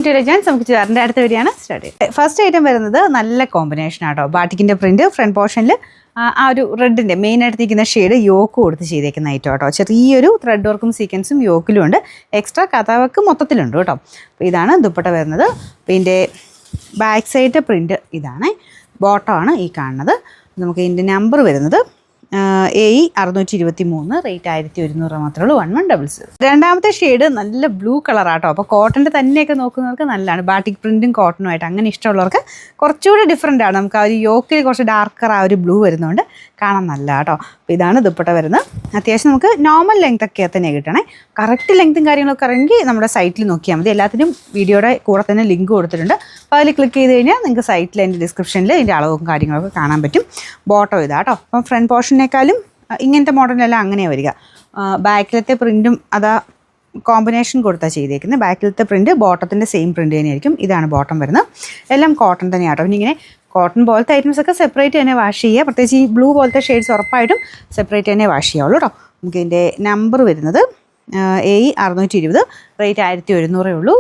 Intelligence നമുക്ക് ചേർൻ്റെ അടുത്ത വരികയാണ് സ്റ്റാർട്ട് ചെയ്യുന്നത്. ഫസ്റ്റ് ഐറ്റം വരുന്നത് നല്ല കോമ്പിനേഷൻ ആട്ടോ. ബാറ്റിക്കിൻ്റെ പ്രിന്റ് ഫ്രണ്ട് പോർഷനിൽ ആ ഒരു റെഡിൻ്റെ മെയിൻ ആയിട്ട് നിൽക്കുന്ന ഷെയ്ഡ് യോക്ക് കൊടുത്ത് ചെയ്തേക്കുന്ന ഐറ്റം കേട്ടോ. ചെറിയൊരു ത്രെഡ് വർക്കും സീക്വൻസും യോക്കിലും ഉണ്ട്. എക്സ്ട്രാ കഥാവർക്ക് മൊത്തത്തിലുണ്ട് കേട്ടോ. അപ്പോൾ ഇതാണ് ദുപ്പട്ട വരുന്നത്. അപ്പോൾ ഇതിൻ്റെ ബാക്ക് സൈഡ് പ്രിന്റ് ഇതാണ്. ബോട്ടമാണ് ഈ കാണുന്നത്. നമുക്ക് ഇതിൻ്റെ നമ്പർ വരുന്നത് AE623, റേറ്റ് 1100 മാത്രമേ ഉള്ളൂ. 1100. രണ്ടാമത്തെ ഷെയ്ഡ് നല്ല ബ്ലൂ കളറാട്ടോ. അപ്പോൾ കോട്ടൻ്റെ തന്നെയൊക്കെ നോക്കുന്നവർക്ക് നല്ലതാണ്. ബാറ്റിക് പ്രിൻറ്റും കോട്ടനുമായിട്ട് അങ്ങനെ ഇഷ്ടമുള്ളവർക്ക് കുറച്ചുകൂടി ഡിഫറെൻ്റ് ആണ്. നമുക്ക് ആ ഒരു യോക്കിൽ കുറച്ച് ഡാർക്കർ ആ ഒരു ബ്ലൂ വരുന്നതുകൊണ്ട് കാണാൻ നല്ല കേട്ടോ. അപ്പോൾ ഇതാണ് ദുപ്പട്ട വരുന്നത്. അത്യാവശ്യം നമുക്ക് നോർമൽ ലെങ്ത് ഒക്കെ തന്നെ കിട്ടണേ. കറക്റ്റ് ലെങ്ത്തും കാര്യങ്ങളൊക്കെ ഇറങ്ങി നമ്മുടെ സൈറ്റിൽ നോക്കിയാൽ മതി. എല്ലാത്തിനും വീഡിയോയുടെ കൂടെ തന്നെ ലിങ്ക് കൊടുത്തിട്ടുണ്ട്. അപ്പോൾ അതിൽ ക്ലിക്ക് ചെയ്ത് കഴിഞ്ഞാൽ നിങ്ങൾക്ക് സൈറ്റിൽ അതിൻ്റെ ഡിസ്ക്രിപ്ഷനിൽ ഇതിൻ്റെ അളവും കാര്യങ്ങളൊക്കെ കാണാൻ പറ്റും. ബോട്ടം ഇതാട്ടോ. അപ്പം ഫ്രണ്ട് പോർഷനേക്കാളും ഇങ്ങനത്തെ മോഡലെല്ലാം അങ്ങനെ വരിക. ബാക്കിലത്തെ പ്രിൻറ്റും അതാ കോമ്പിനേഷൻ കൊടുത്താൽ ചെയ്തേക്കുന്നത്. ബാക്കിലത്തെ പ്രിൻറ്റ് ബോട്ടത്തിൻ്റെ സെയിം പ്രിൻറ്റ് തന്നെയായിരിക്കും. ഇതാണ് ബോട്ടം വരുന്നത്. എല്ലാം കോട്ടൺ തന്നെയാട്ടോ. പിന്നെ ഇങ്ങനെ കോട്ടൺ പോലത്തെ ഐറ്റംസ് ഒക്കെ സെപ്പറേറ്റ് തന്നെ വാഷ് ചെയ്യുക. പ്രത്യേകിച്ച് ഈ ബ്ലൂ പോലത്തെ ഷെയ്ഡ്സ് ഉറപ്പായിട്ടും സെപ്പറേറ്റ് തന്നെ വാഷ് ചെയ്യാവുള്ളൂ കേട്ടോ. നമുക്ക് ഇതിൻ്റെ നമ്പർ വരുന്നത് AE620, റേറ്റ് 1100 ഉള്ളൂ.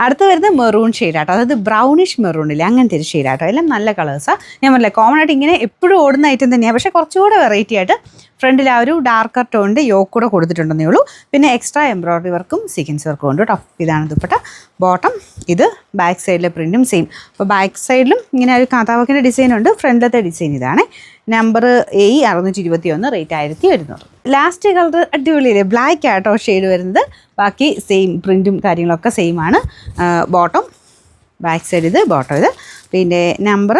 അടുത്ത് വരുന്നത് മെറൂൺ ഷെയ്ഡാട്ടോ. അതായത് ബ്രൗണിഷ് മെറൂണില്ലേ, അങ്ങനത്തെ ഒരു ഷെയ്ഡാട്ടോ. എല്ലാം നല്ല കളേഴ്സാണ്. ഞാൻ പറഞ്ഞില്ലേ കോമൺ ആയിട്ട് ഇങ്ങനെ എപ്പോഴും ഓടുന്ന ഐറ്റം തന്നെയാണ്. പക്ഷേ കുറച്ചുകൂടെ വെറൈറ്റി ആയിട്ട് ഫ്രണ്ടിൽ ആ ഒരു ഡാർക്കർ ടോണിൻ്റെ യോക്ക് കൂടെ കൊടുത്തിട്ടുണ്ടെന്നേ ഉള്ളൂ. പിന്നെ എക്സ്ട്രാ എംബ്രോയ്ഡറി വർക്കും സീക്വൻസ് വർക്കും ഉണ്ട് കേട്ടോ. ഇതാണ് ദുപ്പട്ട. ബോട്ടം ഇത്. ബാക്ക് സൈഡിലെ പ്രിൻറ്റും സെയിം. അപ്പോൾ ബാക്ക് സൈഡിലും ഇങ്ങനെ ഒരു കാതാവക്കിൻ്റെ ഡിസൈൻ ഉണ്ട്. ഫ്രണ്ടിലത്തെ ഡിസൈൻ ഇതാണ്. Number AE621, rate 1100. Last colour അടിപൊളിയില്ലേ, ബ്ലാക്ക് ആട്ടോ ഷെയ്ഡ് വരുന്നത്. ബാക്കി സെയിം പ്രിൻറ്റും കാര്യങ്ങളൊക്കെ സെയിം ആണ്. ബോട്ടം ബാക്ക് സൈഡ് ഇത്, ബോട്ടം ഇത്. പിന്നെ നമ്പർ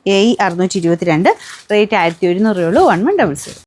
AE622, റേറ്റ് 1100 ഉള്ളൂ. 1100.